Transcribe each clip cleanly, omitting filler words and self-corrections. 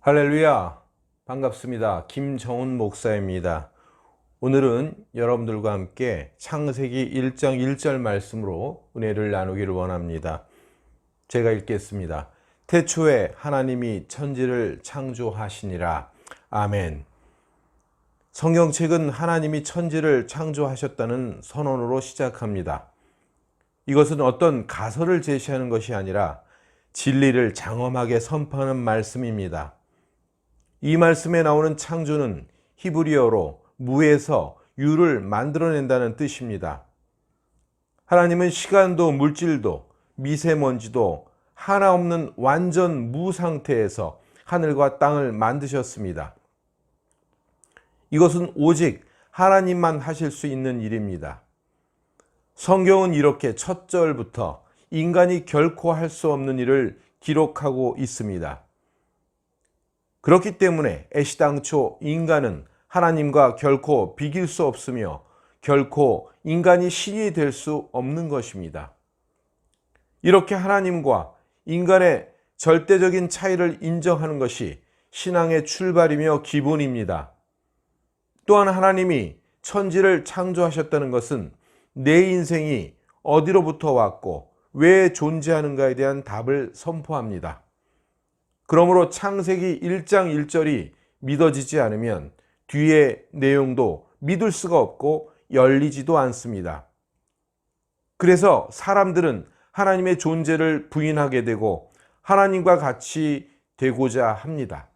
할렐루야, 반갑습니다. 김정훈 목사입니다. 오늘은 여러분들과 함께 창세기 1장 1절 말씀으로 은혜를 나누기를 원합니다. 제가 읽겠습니다. 태초에 하나님이 천지를 창조하시니라. 아멘. 성경책은 하나님이 천지를 창조하셨다는 선언으로 시작합니다. 이것은 어떤 가설을 제시하는 것이 아니라 진리를 장엄하게 선포하는 말씀입니다. 이 말씀에 나오는 창조는 히브리어로 무에서 유를 만들어낸다는 뜻입니다. 하나님은 시간도 물질도 미세먼지도 하나 없는 완전 무 상태에서 하늘과 땅을 만드셨습니다. 이것은 오직 하나님만 하실 수 있는 일입니다. 성경은 이렇게 첫 절부터 인간이 결코 할 수 없는 일을 기록하고 있습니다. 그렇기 때문에 애시당초 인간은 하나님과 결코 비길 수 없으며 결코 인간이 신이 될 수 없는 것입니다. 이렇게 하나님과 인간의 절대적인 차이를 인정하는 것이 신앙의 출발이며 기본입니다. 또한 하나님이 천지를 창조하셨다는 것은 내 인생이 어디로부터 왔고 왜 존재하는가에 대한 답을 선포합니다. 그러므로 창세기 1장 1절이 믿어지지 않으면 뒤의 내용도 믿을 수가 없고 열리지도 않습니다. 그래서 사람들은 하나님의 존재를 부인하게 되고 하나님과 같이 되고자 합니다.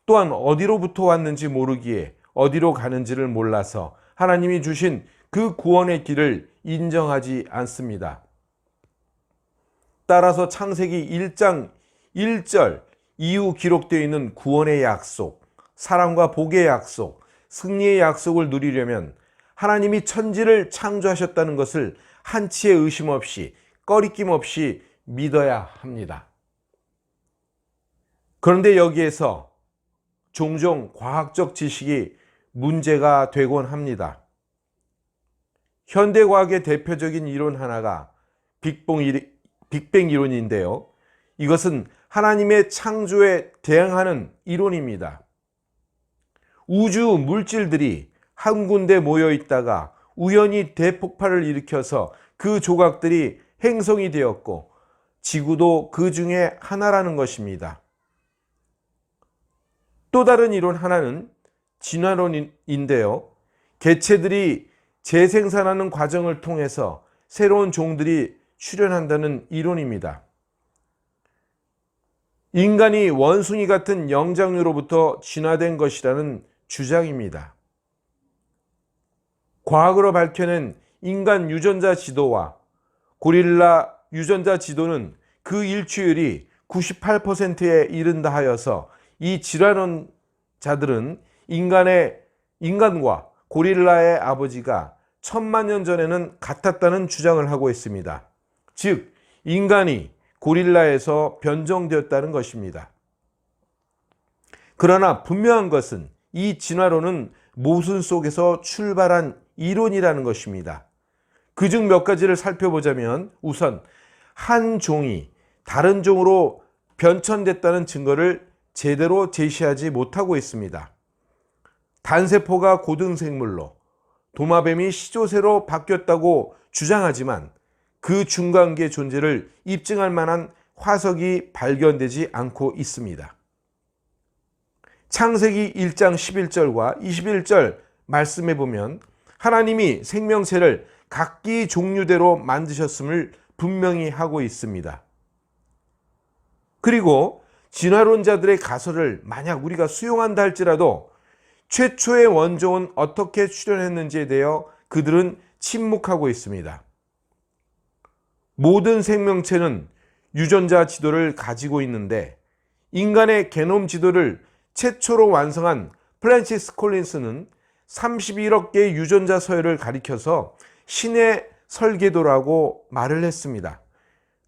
또한 어디로부터 왔는지 모르기에 어디로 가는지를 몰라서 하나님이 주신 그 구원의 길을 인정하지 않습니다. 따라서 창세기 1장 1절 이후 기록되어 있는 구원의 약속, 사랑과 복의 약속, 승리의 약속을 누리려면 하나님이 천지를 창조하셨다는 것을 한치의 의심 없이 꺼리낌 없이 믿어야 합니다. 그런데 여기에서 종종 과학적 지식이 문제가 되곤 합니다. 현대과학의 대표적인 이론 하나가 빅뱅 이론인데요. 이것은 하나님의 창조에 대항하는 이론입니다. 우주 물질들이 한 군데 모여 있다가 우연히 대폭발을 일으켜서 그 조각들이 행성이 되었고 지구도 그 중에 하나라는 것입니다. 또 다른 이론 하나는 진화론인데요. 개체들이 재생산하는 과정을 통해서 새로운 종들이 출현한다는 이론입니다. 인간이 원숭이 같은 영장류로부터 진화된 것이라는 주장입니다. 과학으로 밝혀낸 인간 유전자 지도와 고릴라 유전자 지도는 그 일치율이 98%에 이른다 하여서 이 질환자들은 인간과 고릴라의 아버지가 1000만 년 전에는 같았다는 주장을 하고 있습니다. 즉, 인간이 고릴라에서 변종되었다는 것입니다. 그러나 분명한 것은 이 진화론은 모순 속에서 출발한 이론이라는 것입니다. 그중 몇 가지를 살펴보자면 우선 한 종이 다른 종으로 변천됐다는 증거를 제대로 제시하지 못하고 있습니다. 단세포가 고등생물로 도마뱀이 시조새로 바뀌었다고 주장하지만 그 중간계 존재를 입증할 만한 화석이 발견되지 않고 있습니다. 창세기 1장 11절과 21절 말씀해 보면 하나님이 생명체를 각기 종류대로 만드셨음을 분명히 하고 있습니다. 그리고 진화론자들의 가설을 만약 우리가 수용한다 할지라도 최초의 원종은 어떻게 출현했는지에 대해 그들은 침묵하고 있습니다. 모든 생명체는 유전자 지도를 가지고 있는데 인간의 게놈 지도를 최초로 완성한 프랜시스 콜린스는 31억 개의 유전자 서열을 가리켜서 신의 설계도라고 말을 했습니다.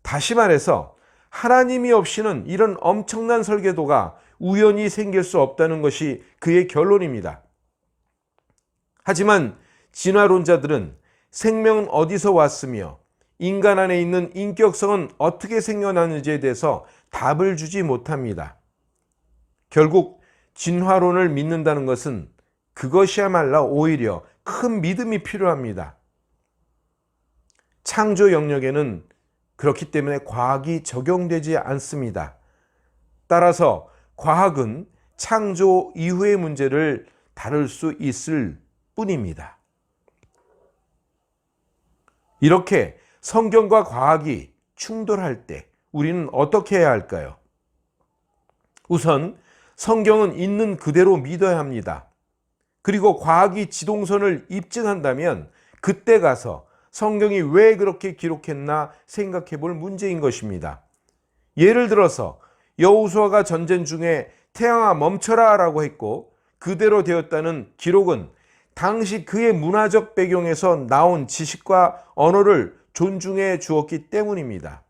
다시 말해서 하나님이 없이는 이런 엄청난 설계도가 우연히 생길 수 없다는 것이 그의 결론입니다. 하지만 진화론자들은 생명은 어디서 왔으며 인간 안에 있는 인격성은 어떻게 생겨나는지에 대해서 답을 주지 못합니다. 결국 진화론을 믿는다는 것은 그것이야말로 오히려 큰 믿음이 필요합니다. 창조 영역에는 그렇기 때문에 과학이 적용되지 않습니다. 따라서 과학은 창조 이후의 문제를 다룰 수 있을 뿐입니다. 이렇게 성경과 과학이 충돌할 때 우리는 어떻게 해야 할까요? 우선 성경은 있는 그대로 믿어야 합니다. 그리고 과학이 지동선을 입증한다면 그때 가서 성경이 왜 그렇게 기록했나 생각해 볼 문제인 것입니다. 예를 들어서 여호수아가 전쟁 중에 태양아 멈춰라 라고 했고 그대로 되었다는 기록은 당시 그의 문화적 배경에서 나온 지식과 언어를 존중해 주었기 때문입니다.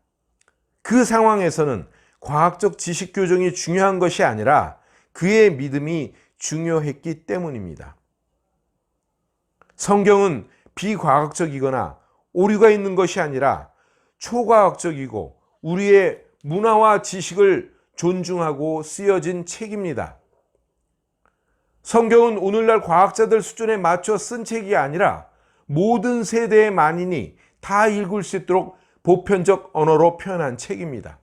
그 상황에서는 과학적 지식 교정이 중요한 것이 아니라 그의 믿음이 중요했기 때문입니다. 성경은 비과학적이거나 오류가 있는 것이 아니라 초과학적이고 우리의 문화와 지식을 존중하고 쓰여진 책입니다. 성경은 오늘날 과학자들 수준에 맞춰 쓴 책이 아니라 모든 세대의 만인이 다 읽을 수 있도록 보편적 언어로 표현한 책입니다.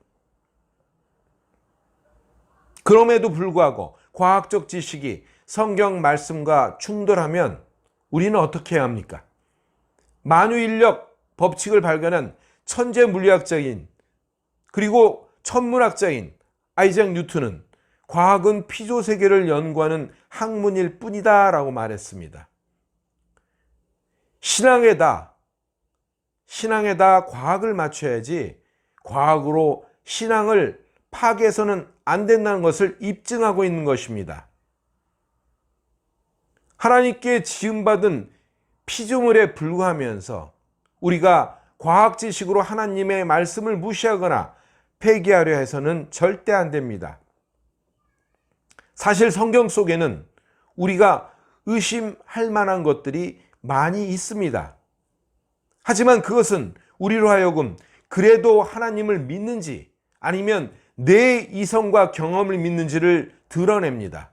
그럼에도 불구하고 과학적 지식이 성경 말씀과 충돌하면 우리는 어떻게 해야 합니까? 만유인력 법칙을 발견한 천재 물리학자인 그리고 천문학자인 아이작 뉴턴은 과학은 피조 세계를 연구하는 학문일 뿐이다 라고 말했습니다. 신앙에다 과학을 맞춰야지 과학으로 신앙을 파괴해서는 안 된다는 것을 입증하고 있는 것입니다. 하나님께 지음받은 피조물에 불과하면서 우리가 과학 지식으로 하나님의 말씀을 무시하거나 폐기하려 해서는 절대 안 됩니다. 사실 성경 속에는 우리가 의심할 만한 것들이 많이 있습니다. 하지만 그것은 우리로 하여금 그래도 하나님을 믿는지 아니면 내 이성과 경험을 믿는지를 드러냅니다.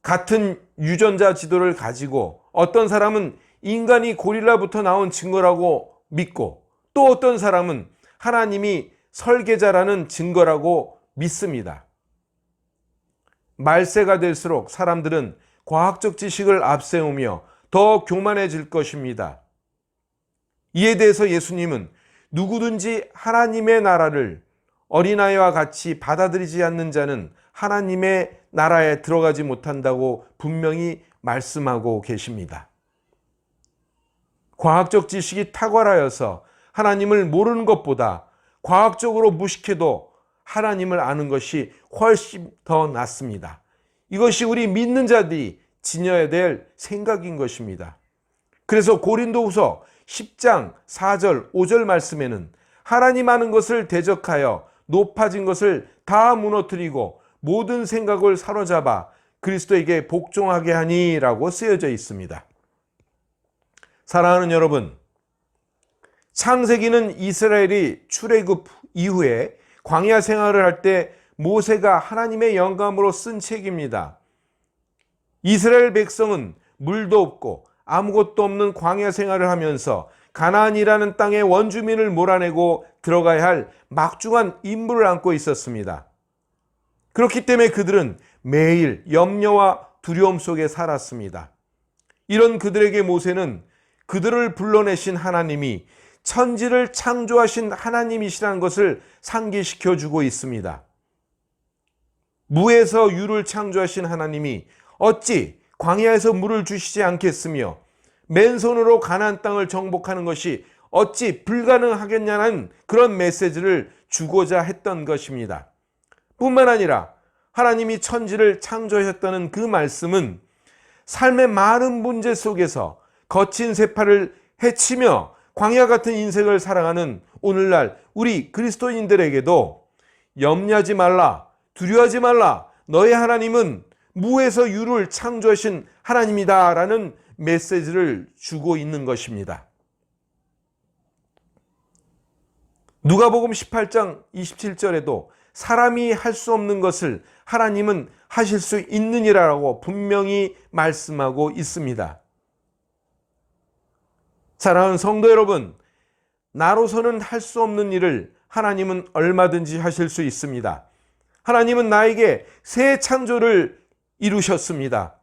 같은 유전자 지도를 가지고 어떤 사람은 인간이 고릴라부터 나온 증거라고 믿고 또 어떤 사람은 하나님이 설계자라는 증거라고 믿습니다. 말세가 될수록 사람들은 과학적 지식을 앞세우며 더 교만해질 것입니다. 이에 대해서 예수님은 누구든지 하나님의 나라를 어린아이와 같이 받아들이지 않는 자는 하나님의 나라에 들어가지 못한다고 분명히 말씀하고 계십니다. 과학적 지식이 탁월하여서 하나님을 모르는 것보다 과학적으로 무식해도 하나님을 아는 것이 훨씬 더 낫습니다. 이것이 우리 믿는 자들이 지녀야 될 생각인 것입니다. 그래서 고린도후서 10장 4절 5절 말씀에는 하나님 아는 것을 대적하여 높아진 것을 다 무너뜨리고 모든 생각을 사로잡아 그리스도에게 복종하게 하니 라고 쓰여져 있습니다. 사랑하는 여러분, 창세기는 이스라엘이 출애굽 이후에 광야 생활을 할 때 모세가 하나님의 영감으로 쓴 책입니다. 이스라엘 백성은 물도 없고 아무것도 없는 광야 생활을 하면서 가나안이라는 땅의 원주민을 몰아내고 들어가야 할 막중한 임무를 안고 있었습니다. 그렇기 때문에 그들은 매일 염려와 두려움 속에 살았습니다. 이런 그들에게 모세는 그들을 불러내신 하나님이 천지를 창조하신 하나님이시라는 것을 상기시켜 주고 있습니다. 무에서 유를 창조하신 하나님이 어찌 광야에서 물을 주시지 않겠으며 맨손으로 가나안 땅을 정복하는 것이 어찌 불가능하겠냐는 그런 메시지를 주고자 했던 것입니다. 뿐만 아니라 하나님이 천지를 창조하셨다는 그 말씀은 삶의 많은 문제 속에서 거친 세파를 헤치며 광야 같은 인생을 살아가는 오늘날 우리 그리스도인들에게도 염려하지 말라, 두려워하지 말라, 너의 하나님은 무에서 유를 창조하신 하나님이다 라는 메시지를 주고 있는 것입니다. 누가복음 18장 27절에도 사람이 할 수 없는 것을 하나님은 하실 수 있느니라고 분명히 말씀하고 있습니다. 사랑하는 성도 여러분, 나로서는 할 수 없는 일을 하나님은 얼마든지 하실 수 있습니다. 하나님은 나에게 새 창조를 이루셨습니다.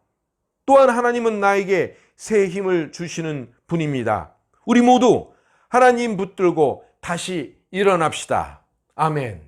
또한 하나님은 나에게 새 힘을 주시는 분입니다. 우리 모두 하나님 붙들고 다시 일어납시다. 아멘.